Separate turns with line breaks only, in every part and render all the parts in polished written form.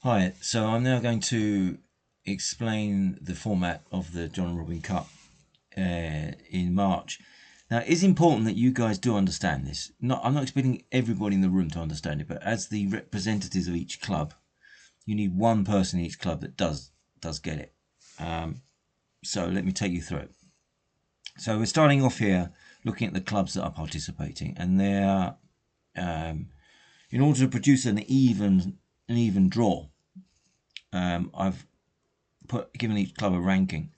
Hi, so I'm now going to explain the format of the John Robin Cup in March. Now, it's important that you guys do understand this. I'm not expecting everybody in the room to understand it, but as the representatives of each club, you need one person in each club that does get it. So let me take you through it. So we're starting off here looking at the clubs that are participating, and they're in order to produce an even draw. I've given each club a ranking,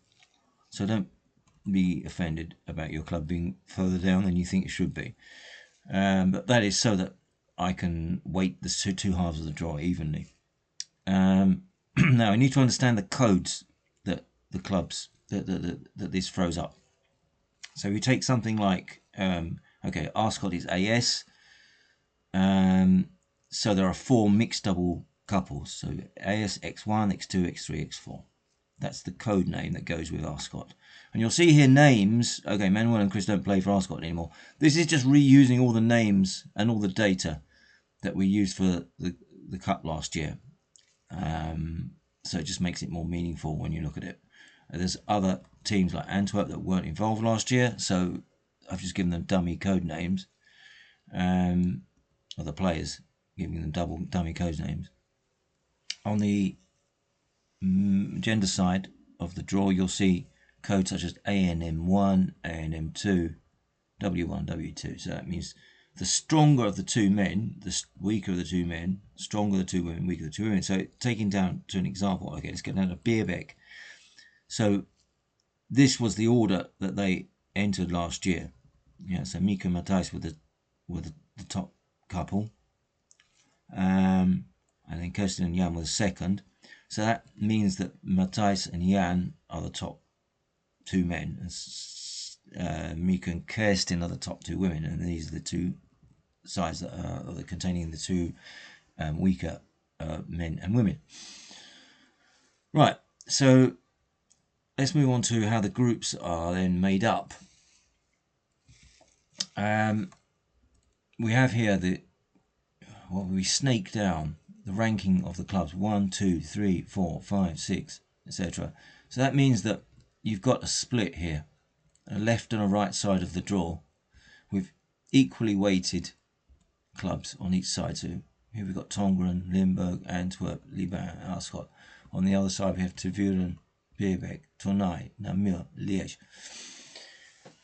so don't be offended about your club being further down than you think it should be. But that is so that I can weight the two halves of the draw evenly. Now I need to understand the codes that the clubs that this throws up. So we take something like okay, Ascot is AS. So there are 4 mixed double couples. So AS X1, X2, X3, X4. That's the code name that goes with Ascot. And you'll see here names. Okay, Manuel and Chris don't play for Ascot anymore. This is just reusing all the names and all the data that we used for the Cup last year. So it just makes it more meaningful when you look at it. There's other teams like Antwerp that weren't involved last year, so I've just given them dummy code names. Or the players, giving them dummy code names. On the gender side of the draw, you'll see codes such as ANM1, ANM2, W1, W2. So that means the stronger of the two men, the weaker of the two men, stronger of the two women, weaker of the two women. So taking down to an example, okay, let's get down to Beerbeck. So this was the order that they entered last year. Yeah, so Mika and Matthijs were the top couple. And then Kirsten and Jan were the second. So that means that Matthijs and Jan are the top two men. Mika and Kirsten are the top two women, and these are the two sides that are containing the two weaker men and women. Right, so let's move on to how the groups are then made up. We have here we snake down the ranking of the clubs 1, 2, 3, 4, 5, 6, etc. So that means that you've got a split here, a left and a right side of the draw, with equally weighted clubs on each side. So here we've got Tongeren, Limburg, Antwerp, Liban, Ascot. On the other side we have Tervuren, Beerbeck, Tournai, Namur, Liège.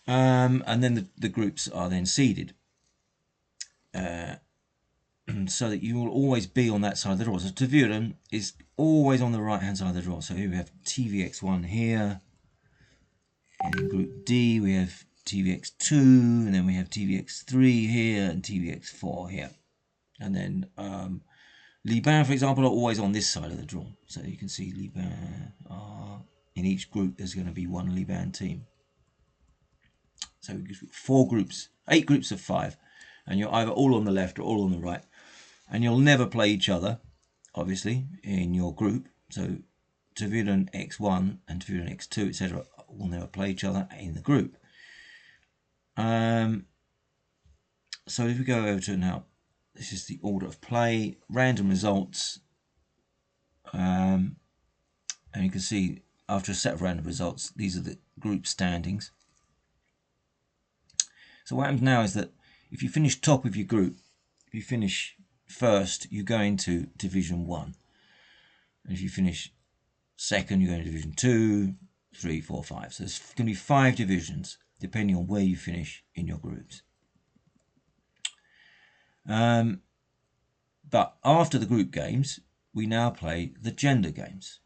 And then the groups are then seeded. So that you will always be on that side of the draw. So Tervuren is always on the right hand side of the draw. So here we have TVX1 here. And in group D we have TVX2, and then we have TVX3 here and TVX4 here. And then Liban, for example, are always on this side of the draw. So you can see Liban in each group there's going to be one Liban team. So 8 groups of 5. And you're either all on the left or all on the right. And you'll never play each other, obviously, in your group. So Tervuren X1 and Tervuren X2, etc. will never play each other in the group. So if we go over to now, this is the order of play, random results. And you can see after a set of random results, these are the group standings. So what happens now is that if you finish top of your group, if you finish first, you go into Division 1. And if you finish second, you go into Division 2, 3, 4, 5. So there's going to be 5 divisions, depending on where you finish in your groups. But after the group games, we now play the gender games.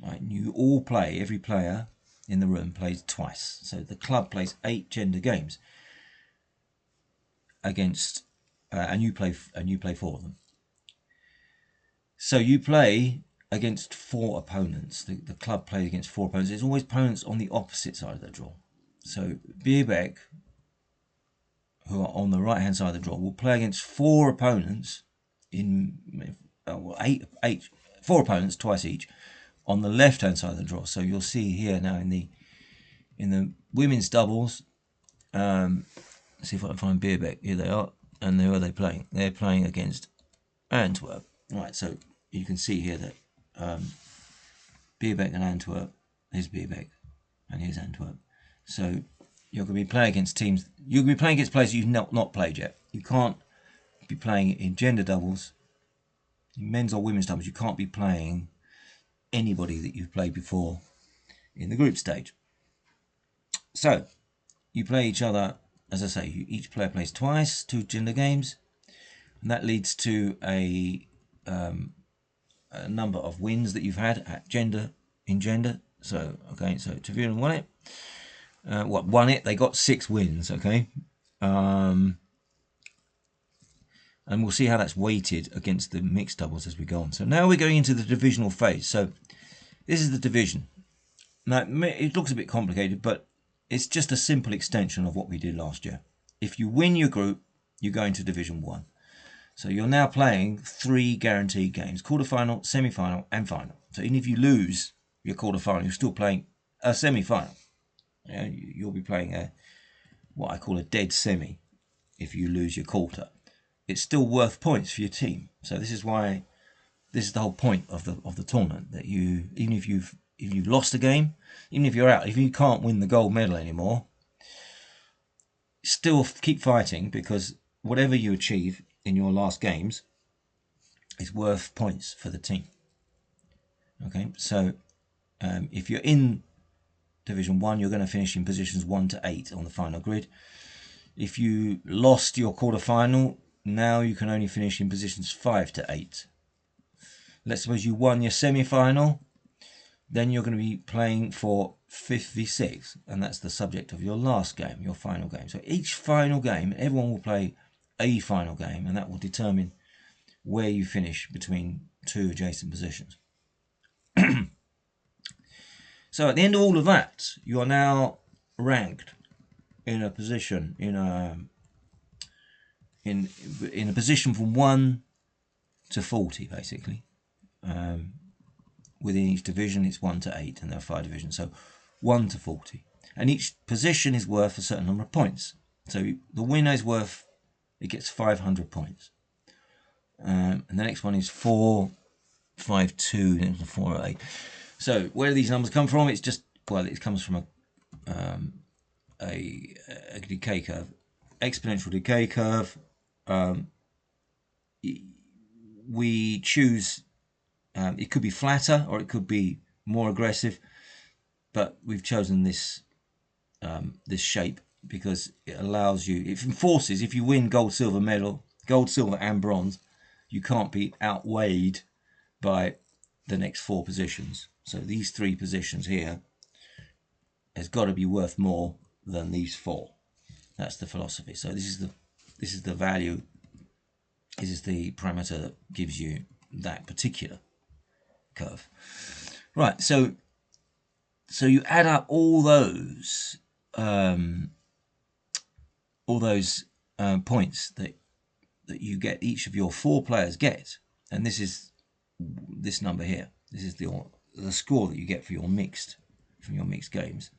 Right? And you all play, every player in the room plays twice. So the club plays 8 gender games against, and you play 4 of them. So you play against 4 opponents. The club plays against 4 opponents. There's always opponents on the opposite side of the draw. So Beerbeck, who are on the right hand side of the draw, will play against 4 opponents in 4 opponents twice each on the left hand side of the draw. So you'll see here now in the women's doubles. Let's see if I can find Beerbeck. Here they are. And who are they playing? They're playing against Antwerp. Right, so you can see here that Beerbeck and Antwerp. Here's Beerbeck and here's Antwerp. So you're going to be playing against teams. You're going to be playing against players you've not played yet. You can't be playing in gender doubles, in men's or women's doubles. You can't be playing anybody that you've played before in the group stage. So you play each other, as I say, each player plays twice, 2 gender games, and that leads to a number of wins that you've had at gender. So okay, so Tavern won it. Won it? They got 6 wins. Okay, and we'll see how that's weighted against the mixed doubles as we go on. So now we're going into the divisional phase. So this is the division. Now it looks a bit complicated, but it's just a simple extension of what we did last year. If you win your group, you go into Division 1. So you're now playing 3 guaranteed games: quarterfinal, semi-final, and final. So even if you lose your quarterfinal, you're still playing a semi-final. You'll be playing what I call a dead semi if you lose your quarter. It's still worth points for your team. So this is the whole point of the tournament, that you, even if you've lost a game, even if you're out, if you can't win the gold medal anymore, still keep fighting, because whatever you achieve in your last games is worth points for the team. Okay, so if you're in Division 1, you're going to finish in positions 1 to 8 on the final grid. If you lost your quarter-final, now you can only finish in positions 5 to 8. Let's suppose you won your semi-final, then you're going to be playing for 5th v 6, and that's the subject of your last game, your final game. So each final game, everyone will play a final game, and that will determine where you finish between 2 adjacent positions. So at the end of all of that, you are now ranked in a position in a position from 1 to 40, basically. Within each division, it's 1 to 8, and there are 5 divisions, so 1 to 40. And each position is worth a certain number of points. So the winner is worth, it gets 500 points. And the next one is 4, 5, 2, then 4, 8. So where do these numbers come from? It's just, well, it comes from a decay curve, exponential decay curve. We choose, it could be flatter or it could be more aggressive, but we've chosen this this shape because it allows you, it enforces, if you win gold, silver medal, gold, silver and bronze, you can't be outweighed by the next 4 positions. So these 3 positions here has got to be worth more than these 4. That's the philosophy. So this is the value. This is the parameter that gives you that particular curve. Right. So you add up all those points that you get, each of your 4 players get, and this is this number here. This is the score that you get for your mixed games,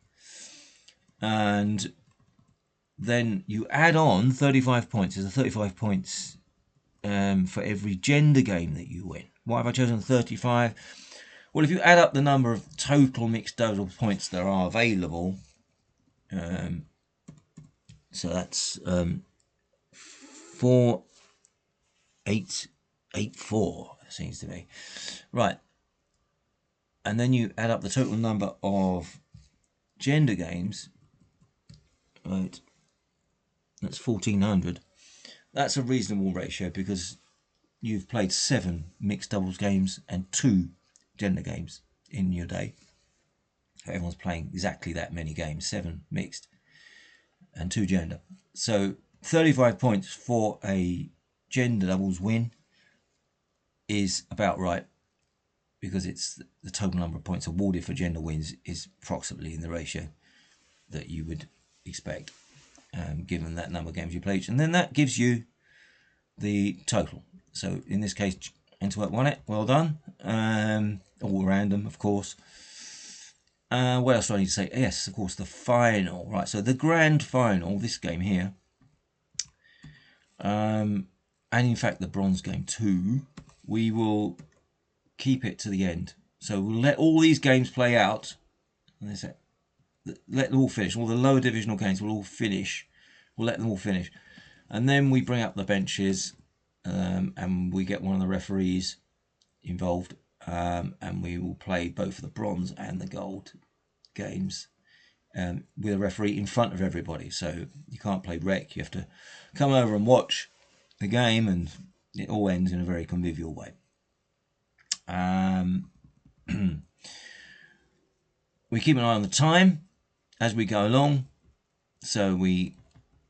and then you add on 35 points. There's 35 points for every gender game that you win. Why have I chosen 35? Well, if you add up the number of total mixed double points that are available, so that's 4884, it seems to be. Right. And then you add up the total number of gender games, right? That's 1400. That's a reasonable ratio because you've played 7 mixed doubles games and 2 gender games in your day. Everyone's playing exactly that many games, 7 mixed and 2 gender. So 35 points for a gender doubles win is about right, because it's the total number of points awarded for gender wins is approximately in the ratio that you would expect, given that number of games you played. And then that gives you the total. So in this case, Antwerp won it. Well done. All random, of course. What else do I need to say? Yes, of course, the final. Right, so the grand final, this game here, and in fact the bronze game too, we will keep it to the end. So we'll let all these games play out. Let them all finish. All the lower divisional games will all finish. We'll let them all finish. And then we bring up the benches and we get one of the referees involved, and we will play both the bronze and the gold games with a referee in front of everybody. So you can't play rec. You have to come over and watch the game, and it all ends in a very convivial way. We keep an eye on the time as we go along. So we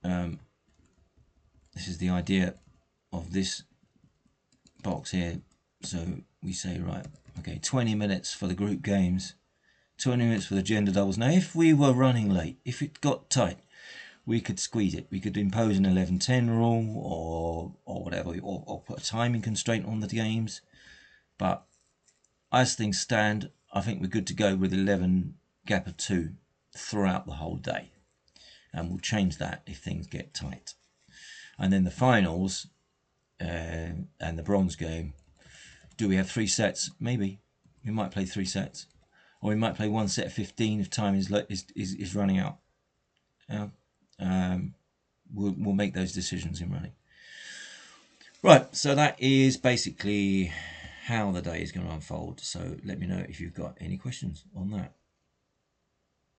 this is the idea of this box here. So we say, right, okay, 20 minutes for the group games, 20 minutes for the gender doubles. Now, if we were running late, if it got tight, we could squeeze it. We could impose an 11-10 rule or whatever, or put a timing constraint on the games. But as things stand, I think we're good to go with 11 gap of 2 throughout the whole day. And we'll change that if things get tight. And then the finals and the bronze game, do we have 3 sets? Maybe. We might play 3 sets. Or we might play 1 set of 15 if time is running out. We'll make those decisions in running. Right, so that is basically how the day is going to unfold. So let me know if you've got any questions on that.